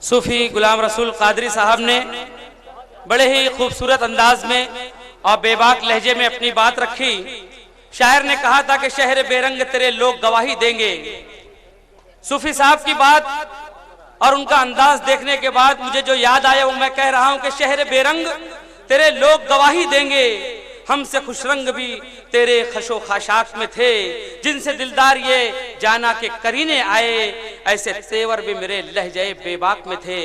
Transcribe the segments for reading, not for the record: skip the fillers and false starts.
صوفی غلام رسول قادری صاحب نے بڑے ہی خوبصورت انداز میں اور بے باک لہجے میں اپنی بات رکھی۔ شاعر نے کہا تھا کہ شہر بے رنگ تیرے لوگ گواہی دیں گے۔ صوفی صاحب کی بات اور ان کا انداز دیکھنے کے بعد مجھے جو یاد آیا وہ میں کہہ رہا ہوں کہ شہر بے رنگ تیرے لوگ گواہی دیں گے، ہم سے خوش رنگ بھی تیرے خش و خاشاک میں تھے، جن سے دلدار یہ جانا کہ کرینے آئے، ایسے تیور بھی میرے لہجے بے باک میں تھے۔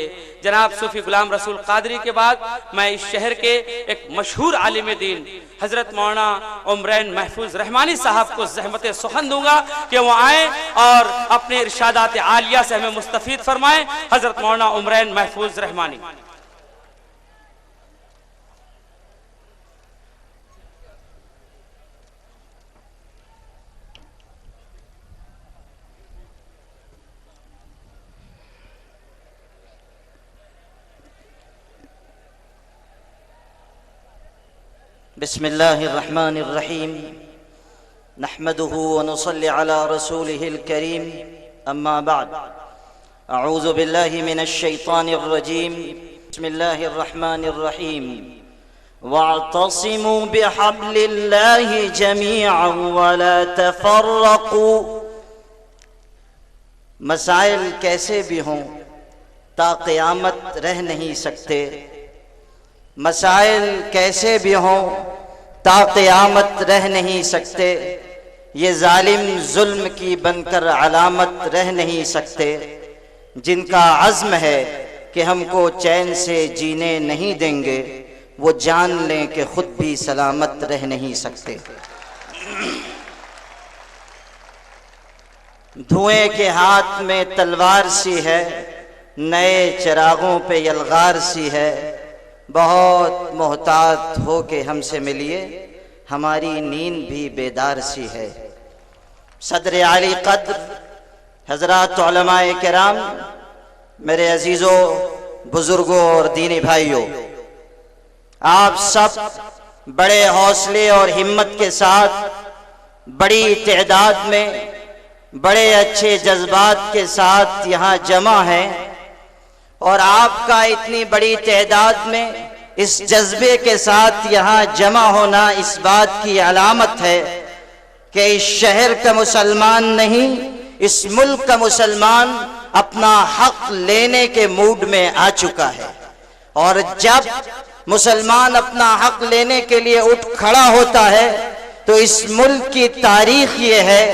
جناب صوفی غلام رسول قادری کے بعد میں اس شہر کے ایک مشہور عالم دین حضرت مولانا عمرین محفوظ رحمانی صاحب کو زحمت سخن دوں گا کہ وہ آئیں اور اپنے ارشادات عالیہ سے ہمیں مستفید فرمائیں۔ حضرت مولانا عمرین محفوظ رحمانی۔ بسم اللہ الرحمن الرحیم نحمده ونصلي على رسوله الكريم اما بعد اعوذ باللہ من الشیطان الرجیم بسم اللہ الرحمن الرحیم واعتصموا بحبل اللہ جميعا ولا تفرقوا۔ مسائل کیسے بھی ہوں تا قیامت رہ نہیں سکتے، مسائل کیسے بھی ہوں تا قیامت رہ نہیں سکتے، یہ ظالم ظلم کی بن کر علامت رہ نہیں سکتے، جن کا عزم ہے کہ ہم کو چین سے جینے نہیں دیں گے وہ جان لیں کہ خود بھی سلامت رہ نہیں سکتے۔ دھوئیں کے ہاتھ میں تلوار سی ہے، نئے چراغوں پہ یلغار سی ہے، بہت محتاط ہو کے ہم سے ملیے، ہماری نیند بھی بیدار سی ہے۔ صدر عالی قدر حضرات علماء کرام، میرے عزیزوں، بزرگوں اور دینی بھائیوں، آپ سب بڑے حوصلے اور ہمت کے ساتھ بڑی تعداد میں بڑے اچھے جذبات کے ساتھ یہاں جمع ہیں، اور آپ کا اتنی بڑی تعداد میں اس جذبے کے ساتھ یہاں جمع ہونا اس بات کی علامت ہے کہ اس شہر کا مسلمان نہیں، اس ملک کا مسلمان اپنا حق لینے کے موڈ میں آ چکا ہے۔ اور جب مسلمان اپنا حق لینے کے لیے اٹھ کھڑا ہوتا ہے تو اس ملک کی تاریخ یہ ہے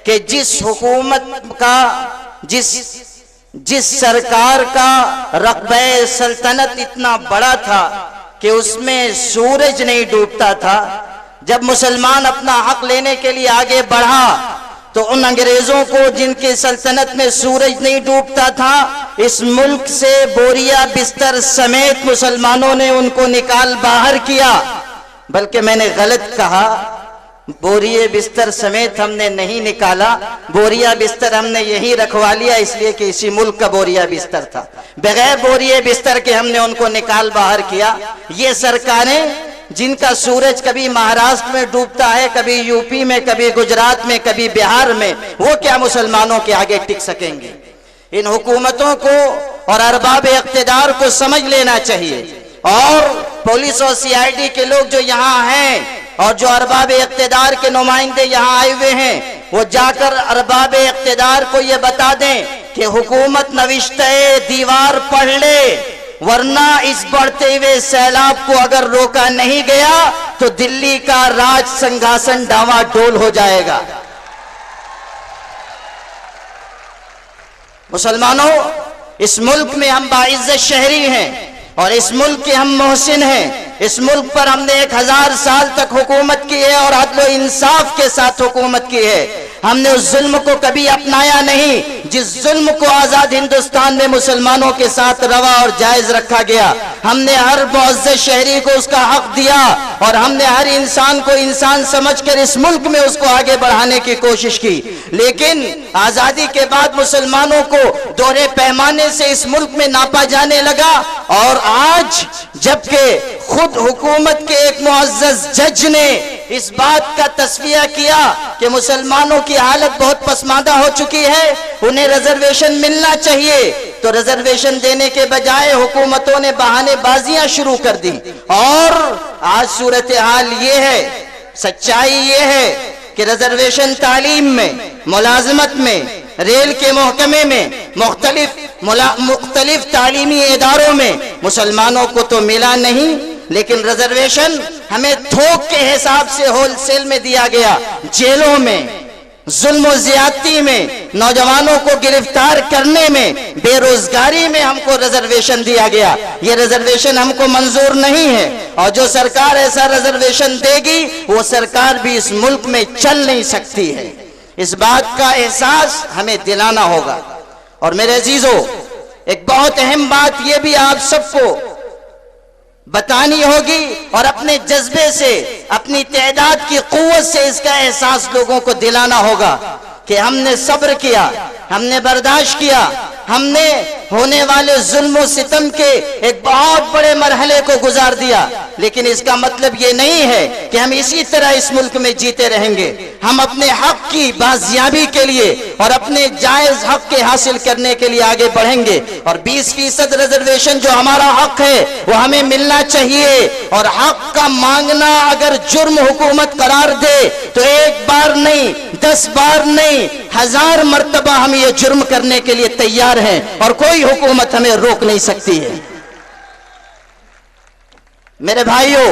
کہ جس حکومت کا جس سرکار کا رقبہ سلطنت اتنا بڑا تھا کہ اس میں سورج نہیں ڈوبتا تھا، جب مسلمان اپنا حق لینے کے لیے آگے بڑھا تو ان انگریزوں کو جن کی سلطنت میں سورج نہیں ڈوبتا تھا، اس ملک سے بوریا بستر سمیت مسلمانوں نے ان کو نکال باہر کیا۔ بلکہ میں نے غلط کہا، بوریے بستر سمیت ہم نے نہیں نکالا، بوریا بستر ہم نے یہی رکھوا لیا اس لیے کہ اسی ملک کا بوریا بستر تھا، بغیر بوریے بستر کے ہم نے ان کو نکال باہر کیا۔ یہ سرکاریں جن کا سورج کبھی مہاراشٹر میں ڈوبتا ہے، کبھی یو پی میں، کبھی گجرات میں، کبھی بہار میں، وہ کیا مسلمانوں کے آگے ٹک سکیں گے؟ ان حکومتوں کو اور ارباب اقتدار کو سمجھ لینا چاہیے، اور پولیس اور سی آئی ڈی کے لوگ جو یہاں ہیں اور جو ارباب اقتدار کے نمائندے یہاں آئے ہوئے ہیں، وہ جا کر ارباب اقتدار کو یہ بتا دیں کہ حکومت نوشتہ دیوار پڑھ لے، ورنہ اس بڑھتے ہوئے سیلاب کو اگر روکا نہیں گیا تو دلی کا راج سنگھاسن ڈاوا ڈول ہو جائے گا۔ مسلمانوں، اس ملک میں ہم باعزت شہری ہیں اور اس ملک کے ہم محسن ہیں۔ اس ملک پر ہم نے 1000 سال تک حکومت کی ہے اور عدل و انصاف کے ساتھ حکومت کی ہے۔ ہم نے اس ظلم کو کبھی اپنایا نہیں جس ظلم کو آزاد ہندوستان میں مسلمانوں کے ساتھ روا اور جائز رکھا گیا۔ ہم نے ہر معزز شہری کو اس کا حق دیا اور ہم نے ہر انسان کو انسان سمجھ کر اس ملک میں اس کو آگے بڑھانے کی کوشش کی۔ لیکن آزادی کے بعد مسلمانوں کو دوہرے پیمانے سے اس ملک میں ناپا جانے لگا، اور آج جبکہ خود حکومت کے ایک معزز جج نے اس بات کا تصفیہ کیا کہ مسلمانوں کی حالت بہت پسماندہ ہو چکی ہے، انہیں ریزرویشن ملنا چاہیے، تو ریزرویشن دینے کے بجائے حکومتوں نے بہانے بازیاں شروع کر دی. اور آج صورتحال یہ ہے، سچائی یہ ہے کہ ریزرویشن تعلیم میں، ملازمت میں، ریل کے محکمے میں، مختلف تعلیمی اداروں میں مسلمانوں کو تو ملا نہیں، لیکن ریزرویشن ہمیں تھوک کے حساب سے ہول سیل میں دیا گیا. جیلوں میں، ظلم و زیادتی میں، نوجوانوں کو گرفتار کرنے میں، بے روزگاری میں ہم کو ریزرویشن دیا گیا. یہ ریزرویشن ہم کو منظور نہیں ہے، اور جو سرکار ایسا ریزرویشن دے گی وہ سرکار بھی اس ملک میں چل نہیں سکتی ہے. اس بات کا احساس ہمیں دلانا ہوگا. اور میرے عزیزو، ایک بہت اہم بات یہ بھی آپ سب کو بتانی ہوگی، اور اپنے جذبے سے، اپنی تعداد کی قوت سے اس کا احساس لوگوں کو دلانا ہوگا کہ ہم نے صبر کیا، ہم نے برداشت کیا، ہم نے ہونے والے ظلم و ستم کے ایک بہت بڑے مرحلے کو گزار دیا. لیکن اس کا مطلب یہ نہیں ہے کہ ہم اسی طرح اس ملک میں جیتے رہیں گے. ہم اپنے حق کی بازیابی کے لیے اور اپنے جائز حق کے حاصل کرنے کے لیے آگے بڑھیں گے. اور 20% ریزرویشن جو ہمارا حق ہے وہ ہمیں ملنا چاہیے. اور حق کا مانگنا اگر جرم حکومت قرار دے تو ایک بار نہیں، 10 بار نہیں، 1000 مرتبہ ہم یہ جرم کرنے کے لیے تیار ہیں، اور کوئی حکومت ہمیں روک نہیں سکتی ہے. میرے بھائیوں،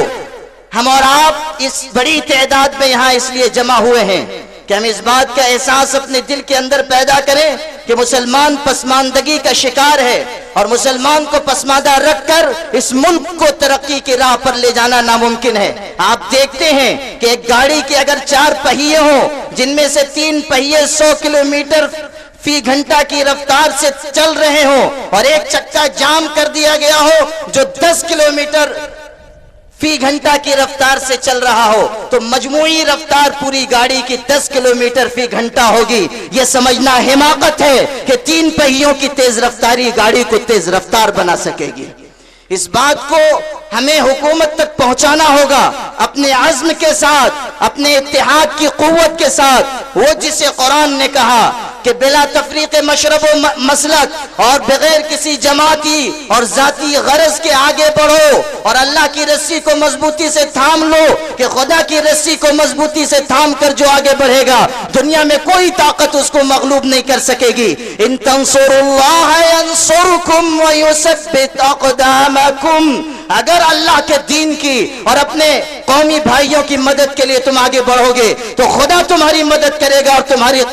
ہم اور آپ اس بڑی تعداد میں یہاں اس لیے جمع ہوئے ہیں کہ ہم اس بات کا احساس اپنے دل کے اندر پیدا کریں کہ مسلمان پسماندگی کا شکار ہے، اور مسلمان کو پسماندہ رکھ کر اس ملک کو ترقی کی راہ پر لے جانا ناممکن ہے. آپ دیکھتے ہیں کہ ایک گاڑی کے اگر 4 پہیے ہوں، جن میں سے 3 پہیے 100 کلومیٹر فی گھنٹہ کی رفتار سے چل رہے ہوں، اور ایک چکا جام کر دیا گیا ہو جو 10 کلومیٹر فی گھنٹہ کی رفتار سے چل رہا ہو، تو مجموعی رفتار پوری گاڑی کی 10 کلومیٹر فی گھنٹہ ہوگی. یہ سمجھنا حماقت ہے کہ 3 پہیوں کی تیز رفتاری گاڑی کو تیز رفتار بنا سکے گی. اس بات کو ہمیں حکومت تک پہنچانا ہوگا، اپنے عزم کے ساتھ، اپنے اتحاد کی قوت کے ساتھ. وہ جسے قرآن نے کہا کہ بلا تفریق مشرب و مسلک، اور بغیر کسی جماعتی اور ذاتی غرض کے آگے بڑھو، اور اللہ کی رسی کو مضبوطی سے تھام لو، کہ خدا کی رسی کو مضبوطی سے تھام کر جو آگے بڑھے گا دنیا میں کوئی طاقت اس کو مغلوب نہیں کر سکے گی. ان تنصروا اللہ ینصرکم ویثبت اقدامکم. اگر اللہ کے دین کی اور اپنے قومی بھائیوں کی مدد کے لیے تم آگے بڑھو گے تو خدا تمہاری مدد کرے گا اور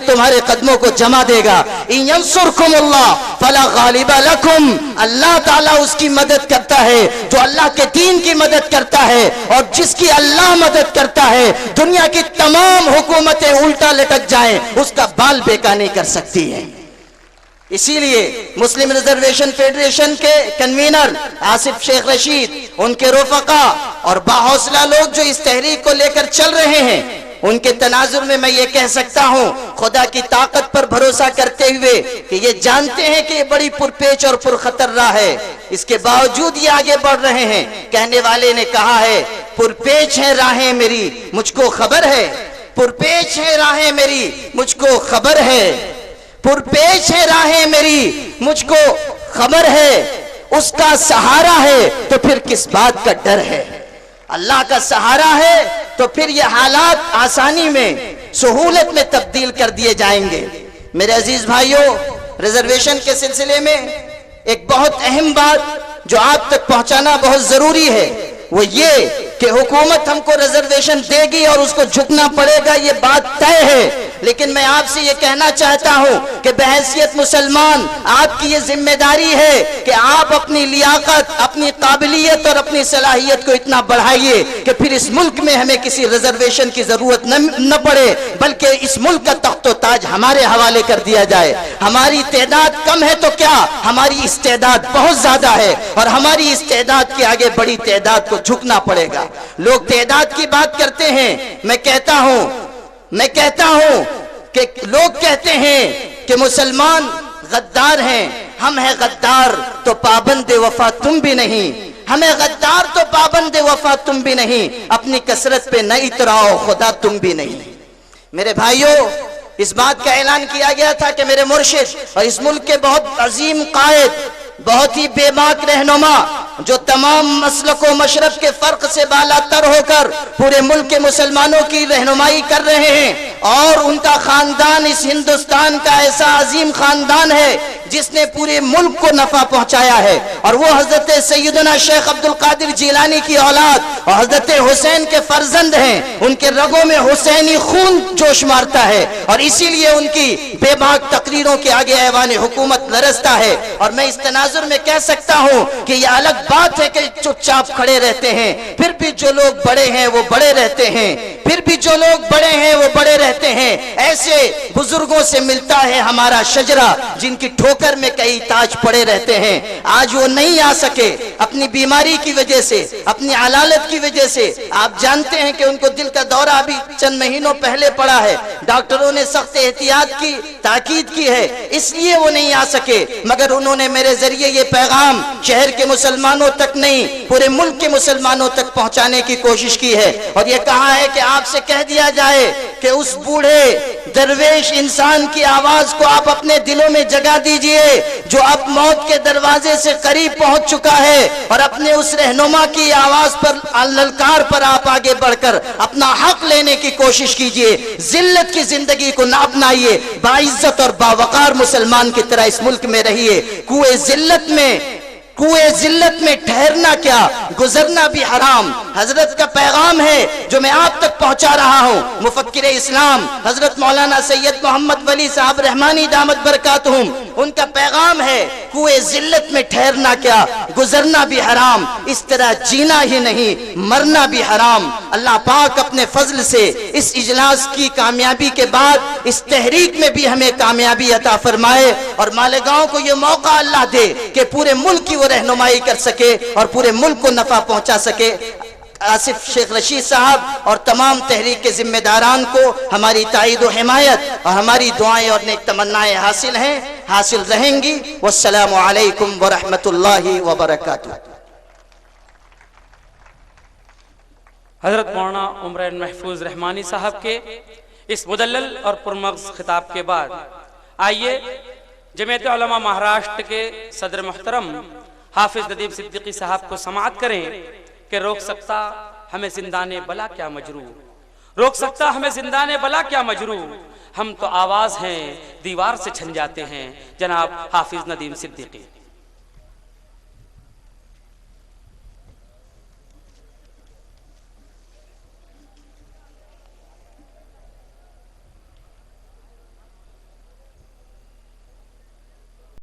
تمہارے قدموں کو جما دے گا. ان ینصرکم اللہ فلا غالب لکم. اللہ تعالیٰ اس کی مدد کرتا ہے جو اللہ کے دین کی مدد کرتا ہے، اور جس کی اللہ مدد کرتا ہے دنیا کی تمام حکومتیں الٹا لٹک جائیں اس کا بال بیکا نہیں کر سکتی ہیں. اسی لیے مسلم ریزرویشن فیڈریشن کے کنوینر آصف شیخ رشید، ان کے رفقا اور باحوصلہ لوگ جو اس تحریک کو لے کر چل رہے ہیں، ان کے تناظر میں میں یہ کہہ سکتا ہوں خدا کی طاقت پر بھروسہ کرتے ہوئے کہ یہ جانتے ہیں کہ یہ بڑی پرپیچ اور پرخطر راہ ہے، اس کے باوجود یہ آگے بڑھ رہے ہیں. کہنے والے نے کہا ہے پرپیچ ہے راہیں میری مجھ کو خبر ہے، پرپیچ ہے راہیں میری مجھ کو خبر ہے، پرپیچ ہے راہیں میری مجھ کو خبر ہے. اس کا سہارا ہے تو پھر کس بات کا ڈر ہے. اللہ کا سہارا ہے تو پھر یہ حالات آسانی میں، سہولت میں تبدیل کر دیے جائیں گے. میرے عزیز بھائیوں، ریزرویشن کے سلسلے میں ایک بہت اہم بات جو آپ تک پہنچانا بہت ضروری ہے، وہ یہ کہ حکومت ہم کو ریزرویشن دے گی اور اس کو جھکنا پڑے گا، یہ بات طے ہے. لیکن میں آپ سے یہ کہنا چاہتا ہوں کہ بحیثیت مسلمان آپ کی یہ ذمہ داری ہے کہ آپ اپنی لیاقت، اپنی قابلیت اور اپنی صلاحیت کو اتنا بڑھائیے کہ پھر اس ملک میں ہمیں کسی ریزرویشن کی ضرورت نہ پڑے، بلکہ اس ملک کا تخت و تاج ہمارے حوالے کر دیا جائے. ہماری تعداد کم ہے تو کیا، ہماری استعداد بہت زیادہ ہے، اور ہماری استعداد کے آگے بڑی تعداد کو جھکنا پڑے گا. لوگ تعداد کی بات کرتے ہیں، میں کہتا ہوں کہ لوگ کہتے ہیں کہ مسلمان غدار ہیں. ہم ہیں غدار تو پابند وفا تم بھی نہیں، ہمیں غدار تو پابند وفا تم بھی نہیں، اپنی کثرت پہ نہ اتراؤ خدا تم بھی نہیں. میرے بھائیوں، اس بات کا اعلان کیا گیا تھا کہ میرے مرشد اور اس ملک کے بہت عظیم قائد، بہت ہی بے باک رہنما، جو تمام مسلک و مشرب کے فرق سے بالا تر ہو کر پورے ملک کے مسلمانوں کی رہنمائی کر رہے ہیں، اور ان کا خاندان اس ہندوستان کا ایسا عظیم خاندان ہے جس نے پورے ملک کو نفع پہنچایا ہے، اور وہ حضرت سیدنا شیخ عبد القادر جیلانی کی اولاد اور حضرت حسین کے فرزند ہیں۔ ان کے رگوں میں حسینی خون جوش مارتا ہے، اور اسی لیے ان کی بے باک تقریروں کے آگے ایوان حکومت لرزتا ہے۔ اور میں اس تناظر میں کہہ سکتا ہوں کہ یہ الگ بات ہے کہ چپ چاپ کھڑے رہتے ہیں، پھر بھی جو لوگ بڑے ہیں وہ بڑے رہتے ہیں، پھر بھی جو لوگ بڑے ہیں وہ بڑے رہتے ہیں۔ ایسے بزرگوں سے ملتا ہے ہمارا شجرہ جن کی ٹھوکر میں کئی تاج پڑے رہتے ہیں۔ آج وہ نہیں آ سکے اپنی بیماری کی وجہ سے، اپنی علالت کی وجہ سے۔ آپ جانتے ہیں کہ ان کو دل کا دورہ ابھی چند مہینوں پہلے پڑا ہے، ڈاکٹروں نے سخت احتیاط کی تاکید کی ہے، اس لیے وہ نہیں آ سکے، مگر انہوں نے میرے ذریعے یہ پیغام شہر کے مسلمانوں تک نہیں پورے ملک کے مسلمانوں تک پہنچانے کی کوشش کی ہے، اور یہ کہا ہے کہ آپ سے کہہ دیا جائے کہ اس بوڑھے درویش انسان کی آواز کو آپ اپنے دلوں میں جگا دیجئے جو اب موت کے دروازے سے قریب پہنچ چکا ہے، اور اپنے اس رہنما کی آواز پر للکار پر آپ آگے بڑھ کر اپنا حق لینے کی کوشش کیجئے۔ ذلت کی زندگی کو نہ اپنائیے، باعزت اور باوقار مسلمان کی طرح اس ملک میں رہیے۔ کوئے ذلت میں ٹھہرنا کیا، گزرنا بھی حرام۔ حضرت کا پیغام ہے جو میں آپ تک پہنچا رہا ہوں۔ مفکر اسلام حضرت مولانا سید محمد ولی صاحب رحمانی دامت برکاتہم، ان کا پیغام ہے کوئے ذلت میں ٹھہرنا کیا، گزرنا بھی حرام، اس طرح جینا ہی نہیں مرنا بھی حرام۔ اللہ پاک اپنے فضل سے اس اجلاس کی کامیابی کے بعد اس تحریک میں بھی ہمیں کامیابی عطا فرمائے، اور مالیگاؤں کو یہ موقع اللہ دے کہ پورے ملک کی وہ رہنمائی کر سکے اور پورے ملک کو نفع پہنچا سکے۔ آصف شیخ رشید صاحب اور تمام تحریک کے ذمہ داران کو ہماری تائید و حمایت اور ہماری دعائیں اور نیک تمنائیں حاصل ہیں، حاصل رہیں گی۔ والسلام علیکم ورحمۃ اللہ وبرکاتہ۔ حضرت مولانا عمر محفوظ رحمانی صاحب کے اس مدلل اور پرمغز خطاب کے بعد آئیے جمعیت علماء مہاراشٹر کے صدر محترم حافظ ندیم صدیقی صاحب کو سماعت کریں کہ روک سکتا ہمیں زندان بلا کیا مجروح، روک سکتا ہمیں زندان بلا کیا مجروح، ہم تو آواز ہیں دیوار سے چھن جاتے ہیں۔ جناب حافظ ندیم صدیقی۔